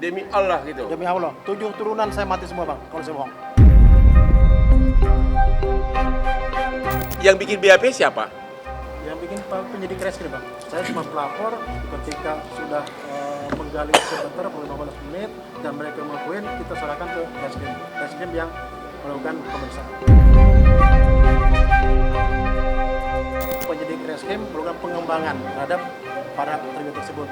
Demi Allah gitu. Demi Allah, 7 turunan saya mati semua bang, kalau saya bohong. Yang bikin BAP siapa? Yang bikin penyidik reskrim bang, saya cuma pelapor ketika sudah menggali sebentar 15 menit dan mereka mengakuin, kita serahkan ke reskrim yang melakukan pemeriksaan. Penyidik reskrim melakukan pengembangan terhadap para terlibat tersebut.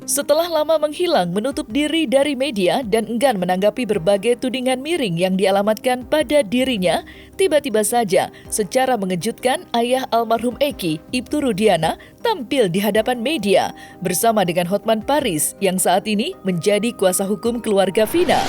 Setelah lama menghilang, menutup diri dari media dan enggan menanggapi berbagai tudingan miring yang dialamatkan pada dirinya, tiba-tiba saja secara mengejutkan ayah almarhum Eki, Ibtu Rudiana, tampil di hadapan media bersama dengan Hotman Paris yang saat ini menjadi kuasa hukum keluarga Vina.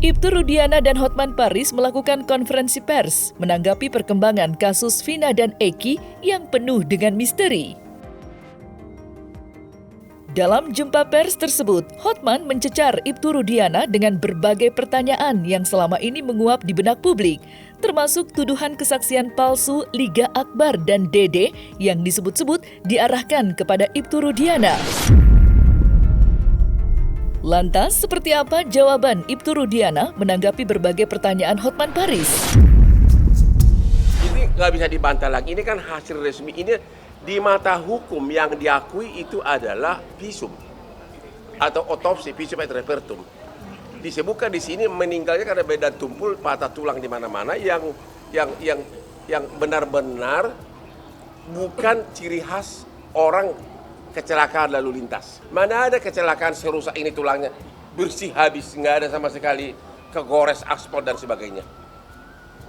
Ibtu Rudiana dan Hotman Paris melakukan konferensi pers menanggapi perkembangan kasus Vina dan Eki yang penuh dengan misteri. Dalam jumpa pers tersebut, Hotman mencecar Ibtu Rudiana dengan berbagai pertanyaan yang selama ini menguap di benak publik, termasuk tuduhan kesaksian palsu Liga Akbar dan Dede yang disebut-sebut diarahkan kepada Ibtu Rudiana. Lantas, seperti apa jawaban Ibtu Rudiana menanggapi berbagai pertanyaan Hotman Paris? Ini nggak bisa dibantah lagi, ini kan hasil resmi, ini di mata hukum yang diakui itu adalah visum atau otopsi, visum et repertum. Disebutkan di sini meninggalnya karena beda tumpul, patah tulang di mana-mana yang benar-benar bukan ciri khas orang kecelakaan lalu lintas. Mana ada kecelakaan serusak ini tulangnya bersih habis, nggak ada sama sekali kegores aspal dan sebagainya.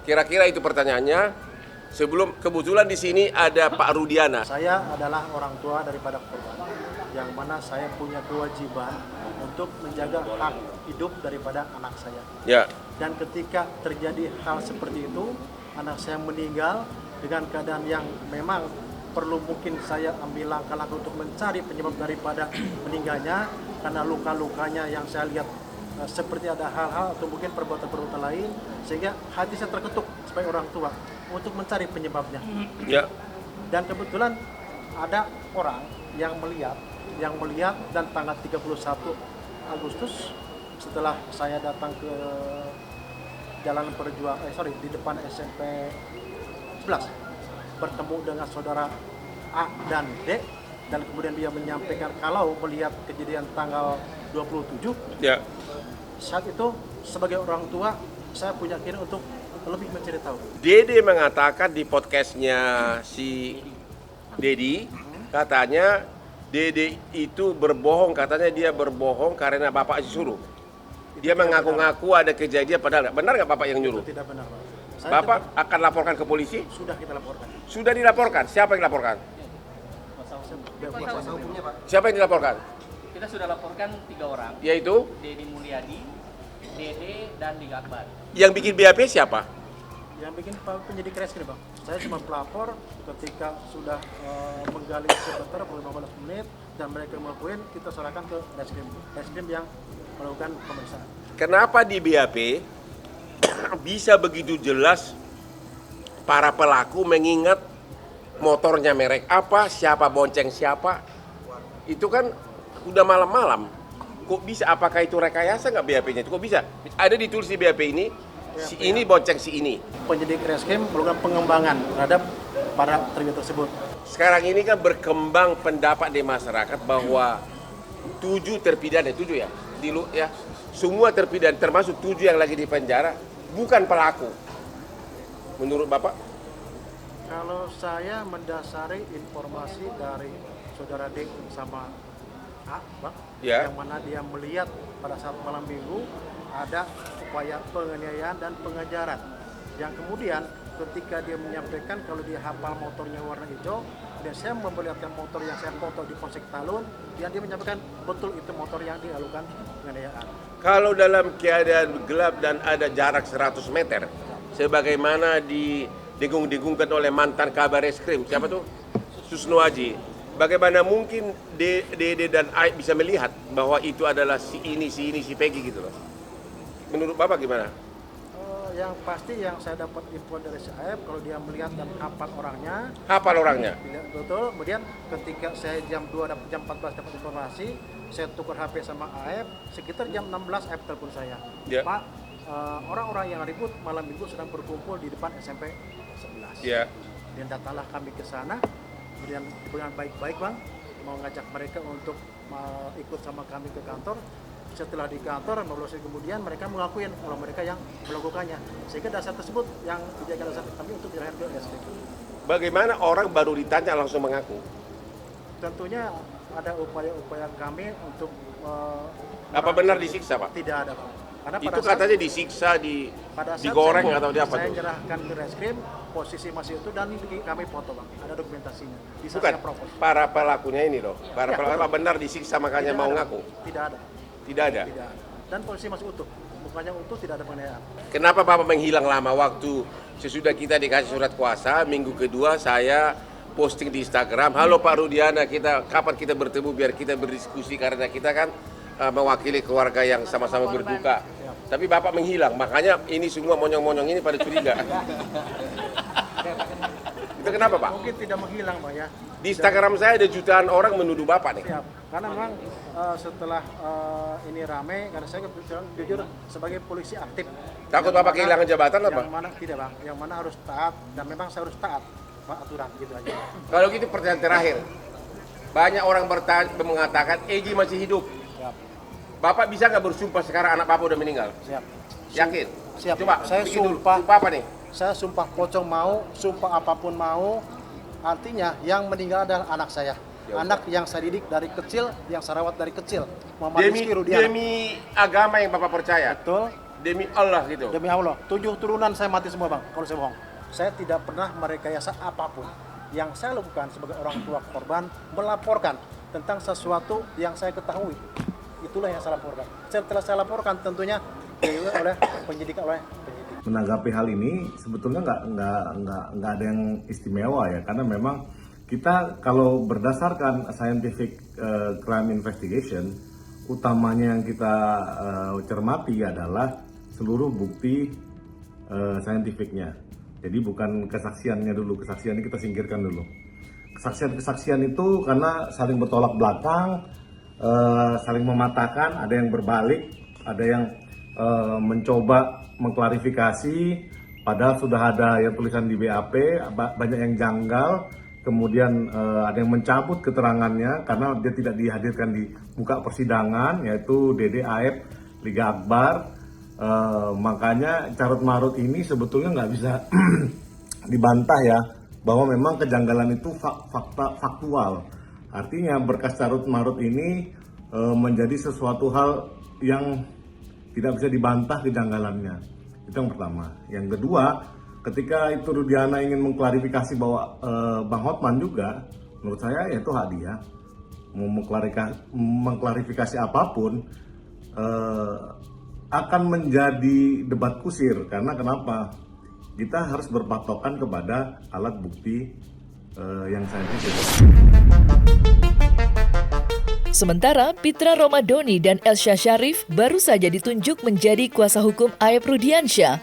Kira-kira itu pertanyaannya. Sebelum kebetulan di sini ada Pak Rudiana. Saya adalah orang tua daripada korban, yang mana saya punya kewajiban untuk menjaga hak hidup daripada anak saya. Ya. Dan ketika terjadi hal seperti itu, anak saya meninggal dengan keadaan yang memang perlu mungkin saya ambil langkah-langkah untuk mencari penyebab daripada meninggalnya, karena luka-lukanya yang saya lihat seperti ada hal-hal atau mungkin perbuatan-perbuatan lain, sehingga hati saya terketuk sebagai orang tua untuk mencari penyebabnya. Ya. Dan kebetulan ada orang yang melihat dan tanggal 31 Agustus setelah saya datang ke Jalan Perjuangan, di depan SMP 11 bertemu dengan saudara A dan D, dan kemudian dia menyampaikan kalau melihat kejadian tanggal 27. Ya. Saat itu sebagai orang tua saya punya keinginan untuk lebih mencari tahu. Dede mengatakan di podcastnya si Dedi, katanya Dede itu berbohong, katanya dia berbohong karena bapak suruh. Dia mengaku-ngaku ada kejadian, padahal benar nggak bapak yang nyuruh? Itu tidak benar, Pak. Bapak akan laporkan ke polisi? Sudah kita laporkan. Sudah dilaporkan. Siapa yang dilaporkan? Kuasa hukumnya, Pak. Siapa yang dilaporkan? Kita sudah laporkan 3 orang, Yaitu Dedi Mulyadi, Dede, dan Liga Akbar. yang bikin BAP siapa? Yang bikin penyidik reskrim, Bang. Saya cuma pelapor ketika sudah menggali sebentar 15 menit dan mereka mengakuin, kita serahkan ke reskrim yang melakukan pemeriksaan. Kenapa di BAP bisa begitu jelas para pelaku mengingat motornya merek apa, siapa bonceng siapa? Itu kan udah malam-malam. Kok bisa? Apakah itu rekayasa nggak BAP-nya? Kok bisa? Ada ditulis di BAP ini, si ini bonceng si ini. Penyidik reskrim melakukan pengembangan terhadap para terlibat tersebut. Sekarang ini kan berkembang pendapat di masyarakat bahwa 7 terpidana, 7 ya, semua terpidana termasuk 7 yang lagi di penjara bukan pelaku. Menurut Bapak? Kalau saya mendasari informasi dari saudara D sama A, Bang, Ya. yang mana dia melihat pada saat malam minggu ada upaya penganiayaan dan pengejaran. Yang kemudian ketika dia menyampaikan kalau dia hafal motornya warna hijau, dan saya memperlihatkan motor yang saya foto di Polsek Talun, dan dia menyampaikan betul itu motor yang dilakukan penganiayaan. Kalau dalam keadaan gelap dan ada jarak 100 meter, sebagaimana didengung-dengungkan oleh mantan kabar eskrim, siapa tuh? Susno Aji. Bagaimana mungkin Dede dan Aik bisa melihat bahwa itu adalah si ini, si Peggy gitu loh. Menurut Bapak gimana? Yang pasti yang saya dapat info dari si Aep, kalau dia melihat dan hafal orangnya, Hafal orangnya. betul. Kemudian ketika saya jam 2 dapat jam 14 dapat informasi, saya tukar HP sama Aep, sekitar jam 16 Aep telepon saya. Ya. Pak, orang-orang yang ribut malam minggu sedang berkumpul di depan SMP 11. Ya. Dan datanglah kami ke sana, kemudian dengan baik-baik Bang, mau ngajak mereka untuk ikut sama kami ke kantor. Setelah di kantor, kemudian mereka mengakui kalau mereka yang melakukannya. Sehingga dasar tersebut yang dijadikan dasar kami untuk diserahkan ke SPK. Bagaimana orang baru ditanya langsung mengaku? Tentunya ada upaya-upaya kami untuk Apa benar disiksa, Pak? Tidak ada, Pak. Karena pada Itu saat- katanya disiksa, pada saat digoreng saya, atau di apa saya tuh? nyerahkan ke reskrim, posisi masih itu dan kami foto Bang, ada dokumentasinya. Bisa Bukan, saya propos. para pelakunya ini loh. Para Ya, pelaku betul. apa benar disiksa makanya Tidak mau ada, ngaku? Tidak ada. Tidak ada. Tidak ada. Dan posisi masih utuh. Bukannya utuh, tidak ada penganiayaan. Kenapa Bapak menghilang lama? Waktu sesudah kita dikasih surat kuasa, minggu kedua saya posting di Instagram, halo Pak Rudiana, kapan kita bertemu biar kita berdiskusi karena kita kan mewakili keluarga yang sama-sama berduka. Tapi Bapak menghilang, makanya ini semua monyong-monyong ini pada curiga. Itu kenapa Pak? Mungkin tidak menghilang Pak ya. Di Instagram saya ada jutaan orang menuduh Bapak nih. Siap. Karena memang setelah ini rame, karena saya jujur sebagai polisi aktif. Takut Yang Bapak mana- kehilangan jabatan apa? Yang mana tidak Bang, yang mana harus taat dan memang saya harus taat Pak, aturan gitu aja. Kalau gitu pertanyaan terakhir. Banyak orang mengatakan Egy masih hidup. Siap. Bapak bisa nggak bersumpah sekarang anak Bapak udah meninggal? Siap. Yakin? Siap. Coba, Saya bikin dulu. sumpah. Sumpah apa nih? Saya sumpah pocong mau, sumpah apapun mau. Artinya yang meninggal adalah anak saya. Ya, anak yang saya didik dari kecil, yang saya rawat dari kecil. Muhammad Rizky Rudiana. Demi agama yang Bapak percaya, Betul. demi Allah gitu. Demi Allah, 7 turunan saya mati semua Bang, kalau saya bohong. Saya tidak pernah merekayasa apapun. Yang saya lakukan sebagai orang tua korban, melaporkan tentang sesuatu yang saya ketahui. Itulah yang saya laporkan. Setelah saya laporkan tentunya oleh penyidik. Menanggapi hal ini sebetulnya nggak ada yang istimewa ya, karena memang kita kalau berdasarkan scientific crime investigation, utamanya yang kita cermati adalah seluruh bukti saintifiknya. Jadi bukan kesaksiannya dulu, kesaksian ini kita singkirkan dulu. Kesaksian itu karena saling bertolak belakang, saling mematahkan, ada yang berbalik, ada yang mencoba mengklarifikasi, padahal sudah ada yang tulisan di BAP, banyak yang janggal, kemudian ada yang mencabut keterangannya karena dia tidak dihadirkan di muka persidangan, yaitu Dede, Aep, Liga Akbar. Makanya carut marut ini sebetulnya nggak bisa dibantah ya, bahwa memang kejanggalan itu faktual. Artinya berkas carut marut ini menjadi sesuatu hal yang tidak bisa dibantah kejanggalannya. Itu yang pertama. Yang kedua, ketika itu Rudiana ingin mengklarifikasi bahwa Bang Hotman juga, menurut saya ya itu hak dia mau mengklarifikasi apapun, akan menjadi debat kusir. Karena kenapa? Kita harus berpatokan kepada alat bukti yang saintifik. Sementara Pitra Romadoni dan Elsya Syarif baru saja ditunjuk menjadi kuasa hukum Aep Rudiansyah.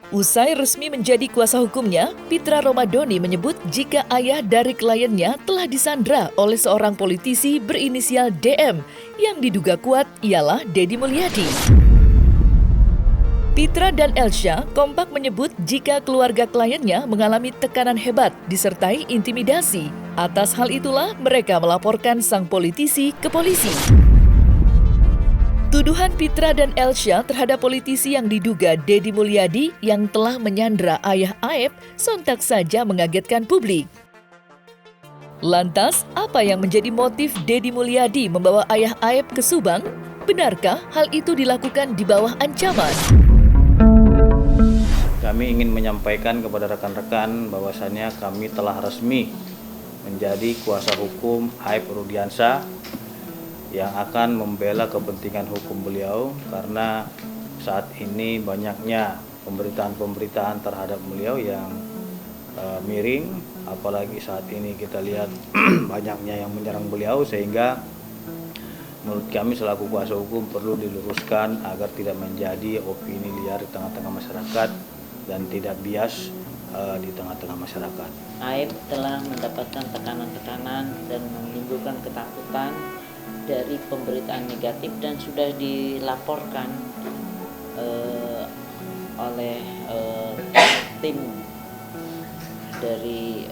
Usai resmi menjadi kuasa hukumnya, Pitra Romadoni menyebut jika ayah dari kliennya telah disandra oleh seorang politisi berinisial DM yang diduga kuat ialah Deddy Mulyadi. Pitra dan Elsya kompak menyebut jika keluarga kliennya mengalami tekanan hebat disertai intimidasi. Atas hal itulah mereka melaporkan sang politisi ke polisi. Tuduhan Pitra dan Elsya terhadap politisi yang diduga Deddy Mulyadi yang telah menyandra ayah Aep sontak saja mengagetkan publik. Lantas, apa yang menjadi motif Deddy Mulyadi membawa ayah Aep ke Subang? Benarkah hal itu dilakukan di bawah ancaman? Kami ingin menyampaikan kepada rekan-rekan bahwasannya kami telah resmi menjadi kuasa hukum Aep Rudiansyah yang akan membela kepentingan hukum beliau, karena saat ini banyaknya pemberitaan-pemberitaan terhadap beliau yang miring, apalagi saat ini kita lihat banyaknya yang menyerang beliau, sehingga menurut kami selaku kuasa hukum perlu diluruskan agar tidak menjadi opini liar di tengah-tengah masyarakat dan tidak bias di tengah-tengah masyarakat. Aib telah mendapatkan tekanan-tekanan dan menimbulkan ketakutan dari pemberitaan negatif dan sudah dilaporkan oleh tim dari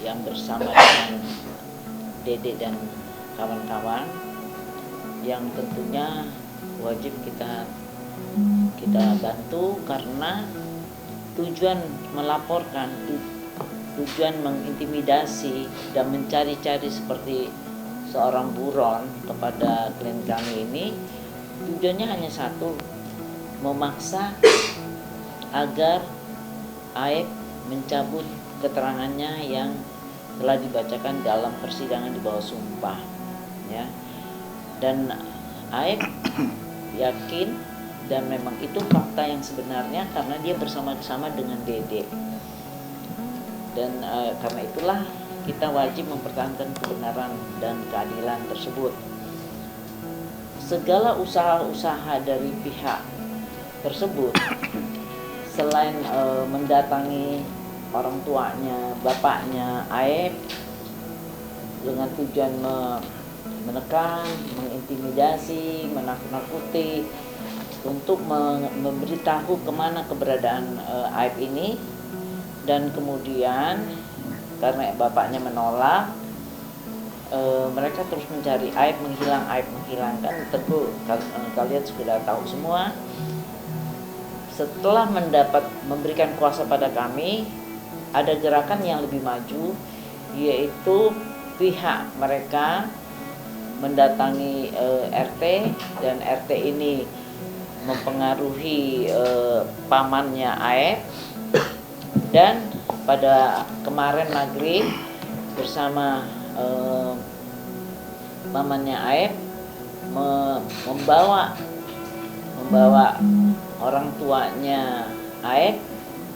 yang bersama dengan Dede dan kawan-kawan, yang tentunya wajib kita bantu karena tujuan melaporkan, tujuan mengintimidasi dan mencari-cari seperti seorang buron kepada klien kami ini, tujuannya hanya satu, memaksa agar Aib mencabut keterangannya yang telah dibacakan dalam persidangan di bawah sumpah, ya. Dan Aib yakin dan memang itu fakta yang sebenarnya karena dia bersama-sama dengan Dede. Dan karena itulah kita wajib mempertahankan kebenaran dan keadilan tersebut. Segala usaha-usaha dari pihak tersebut selain mendatangi orang tuanya, bapaknya Aib dengan tujuan menekan, mengintimidasi, menakut-nakuti untuk memberitahu kemana keberadaan Aib ini, dan kemudian karena bapaknya menolak, mereka terus mencari Aib menghilangkan. Tentu kalian sudah tahu semua. Setelah memberikan kuasa pada kami, ada gerakan yang lebih maju, yaitu pihak mereka mendatangi RT, dan RT ini mempengaruhi pamannya Aib, dan pada kemarin maghrib bersama pamannya Aib membawa orang tuanya Aib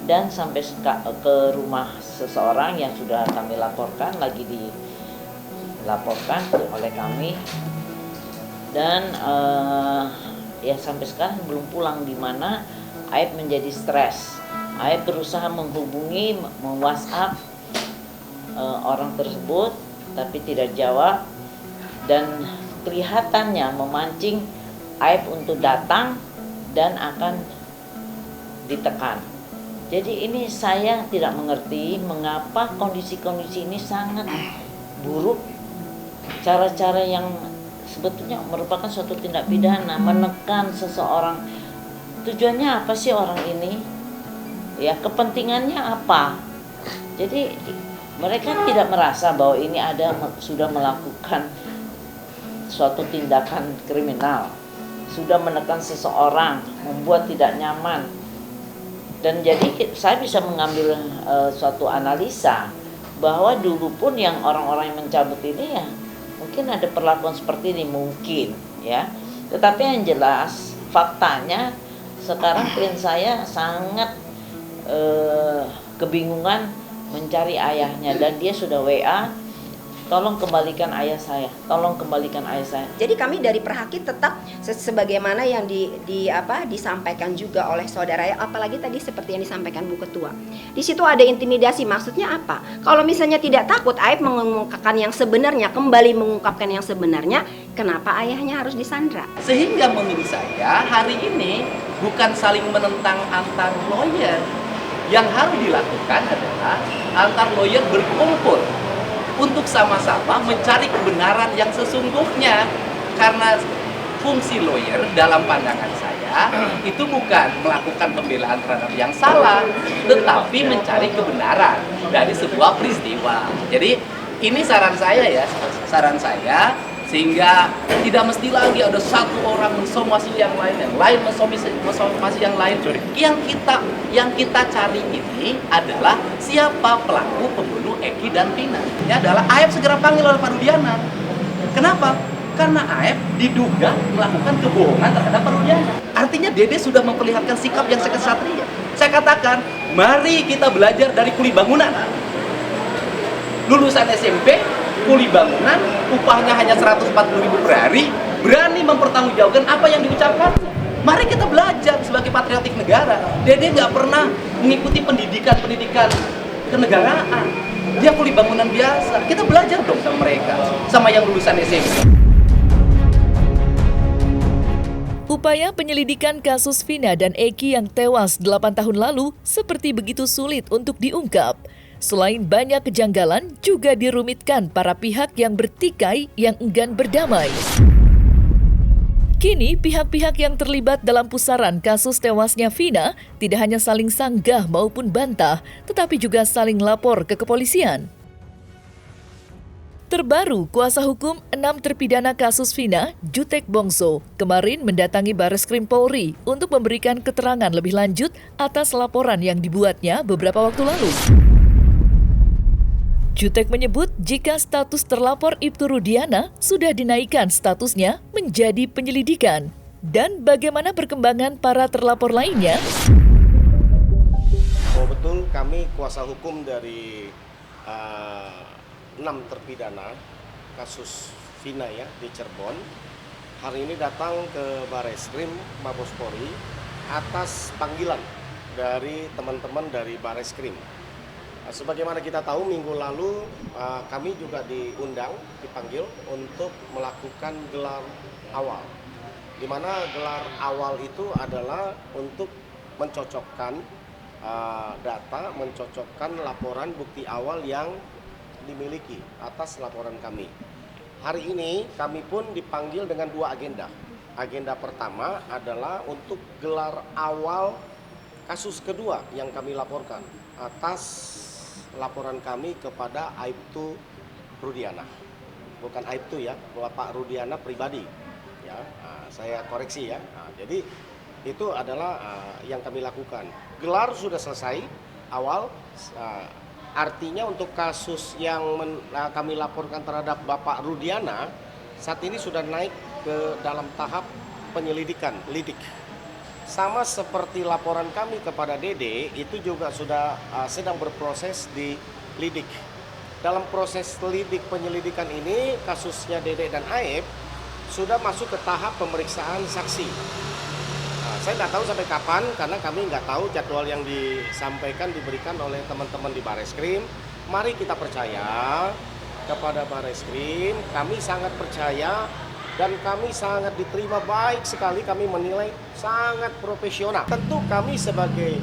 dan sampai ke rumah seseorang yang sudah kami laporkan, lagi dilaporkan oleh kami, dan ya sampai sekarang belum pulang, di mana Aib menjadi stres. Aib berusaha menghubungi, WhatsApp orang tersebut tapi tidak jawab, dan kelihatannya memancing Aib untuk datang dan akan ditekan. Jadi ini saya tidak mengerti mengapa kondisi-kondisi ini sangat buruk, cara-cara yang sebetulnya merupakan suatu tindak pidana, menekan seseorang. Tujuannya apa sih orang ini? Ya, kepentingannya apa? Jadi mereka tidak merasa bahwa ini sudah melakukan suatu tindakan kriminal, sudah menekan seseorang, membuat tidak nyaman. Dan jadi saya bisa mengambil suatu analisa bahwa dulu pun yang orang-orang yang mencabut ini ya mungkin ada perlakuan seperti ini, mungkin ya. Tetapi yang jelas faktanya sekarang klien saya sangat kebingungan mencari ayahnya, dan dia sudah WA, tolong kembalikan ayah saya, tolong kembalikan ayah saya. Jadi kami dari Perhaki tetap sebagaimana yang disampaikan juga oleh saudara, apalagi tadi seperti yang disampaikan Bu Ketua. Di situ ada intimidasi, maksudnya apa? Kalau misalnya tidak takut Aib mengungkapkan yang sebenarnya, kembali mengungkapkan yang sebenarnya, kenapa ayahnya harus disandra? Sehingga menurut saya hari ini bukan saling menentang antar lawyer. Yang harus dilakukan adalah antar lawyer berkumpul untuk sama-sama mencari kebenaran yang sesungguhnya. Karena fungsi lawyer dalam pandangan saya itu bukan melakukan pembelaan terhadap yang salah, tetapi mencari kebenaran dari sebuah peristiwa. Jadi ini saran saya ya, sehingga tidak mesti lagi ada satu orang mensomasi yang lain mensomasi yang lain. Yang kita cari ini adalah siapa pelaku pembunuh Eki dan Vina. Ini adalah Aib segera panggil oleh Pak Rudiana. Kenapa? Karena Aib diduga melakukan kebohongan terhadap Pak Rudiana. Artinya Dede sudah memperlihatkan sikap yang sangat satria. Saya katakan, mari kita belajar dari kuli bangunan. Lulusan SMP, kuli bangunan, upahnya hanya 140.000 per hari, berani mempertanggungjawabkan apa yang diucapkan. Mari kita belajar sebagai patriotik negara. Dede nggak pernah mengikuti pendidikan kenegaraan. Dia kuli bangunan biasa. Kita belajar dong sama mereka, sama yang lulusan SMP. Upaya penyelidikan kasus Vina dan Eki yang tewas 8 tahun lalu seperti begitu sulit untuk diungkap. Selain banyak kejanggalan, juga dirumitkan para pihak yang bertikai yang enggan berdamai. Kini, pihak-pihak yang terlibat dalam pusaran kasus tewasnya Vina tidak hanya saling sanggah maupun bantah, tetapi juga saling lapor ke kepolisian. Terbaru, kuasa hukum 6 terpidana kasus Vina, Jutek Bongso, kemarin mendatangi Bareskrim Polri untuk memberikan keterangan lebih lanjut atas laporan yang dibuatnya beberapa waktu lalu. Jutek menyebut jika status terlapor Ibtu Rudiana sudah dinaikkan statusnya menjadi penyelidikan. Dan bagaimana perkembangan para terlapor lainnya? Oh betul, kami kuasa hukum dari 6 terpidana kasus Vina ya di Cirebon. Hari ini datang ke Bareskrim Mabes Polri atas panggilan dari teman-teman dari Bareskrim. Sebagaimana kita tahu minggu lalu kami juga dipanggil untuk melakukan gelar awal. Di mana gelar awal itu adalah untuk mencocokkan data, mencocokkan laporan bukti awal yang dimiliki atas laporan kami. Hari ini kami pun dipanggil dengan 2 agenda. Agenda pertama adalah untuk gelar awal kasus kedua yang kami laporkan atas laporan kami kepada Aibtu Rudiana, bukan Aibtu ya, Bapak Rudiana pribadi. Ya, saya koreksi ya. Jadi itu adalah yang kami lakukan. Gelar sudah selesai awal, artinya untuk kasus yang kami laporkan terhadap Bapak Rudiana saat ini sudah naik ke dalam tahap penyelidikan, lidik. Sama seperti laporan kami kepada Dede, itu juga sudah sedang berproses di lidik. Dalam proses lidik penyelidikan ini, kasusnya Dede dan Aib sudah masuk ke tahap pemeriksaan saksi. Saya nggak tahu sampai kapan, karena kami nggak tahu jadwal yang disampaikan diberikan oleh teman-teman di Bareskrim. Mari kita percaya kepada Bareskrim, kami sangat percaya dan kami sangat diterima baik sekali, kami menilai sangat profesional. Tentu kami sebagai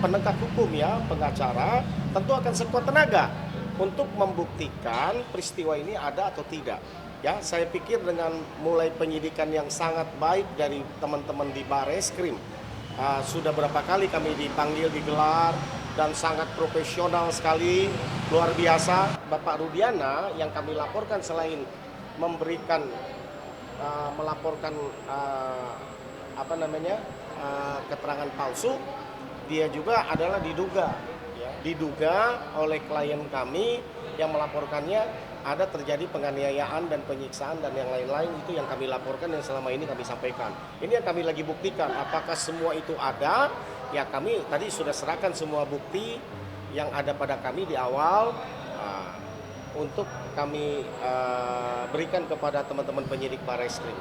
penegak hukum ya, pengacara, tentu akan sekuat tenaga untuk membuktikan peristiwa ini ada atau tidak. Ya, saya pikir dengan mulai penyidikan yang sangat baik dari teman-teman di Bareskrim, sudah berapa kali kami dipanggil, digelar, dan sangat profesional sekali, luar biasa. Bapak Rudiana yang kami laporkan selain memberikan melaporkan keterangan palsu, dia juga adalah diduga oleh klien kami yang melaporkannya ada terjadi penganiayaan dan penyiksaan dan yang lain-lain. Itu yang kami laporkan, yang selama ini kami sampaikan. Ini yang kami lagi buktikan, apakah semua itu ada. Ya, kami tadi sudah serahkan semua bukti yang ada pada kami di awal untuk kami berikan kepada teman-teman penyidik Bareskrim.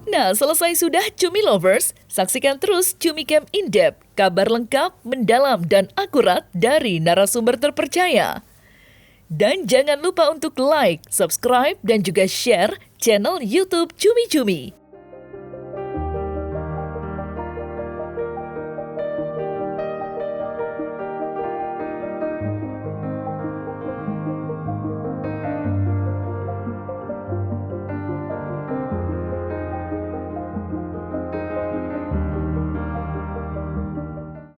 Nah, selesai sudah Cumi Lovers, saksikan terus Cumi Camp In-Depth, kabar lengkap, mendalam, dan akurat dari narasumber terpercaya. Dan jangan lupa untuk like, subscribe, dan juga share channel YouTube Cumi Cumi.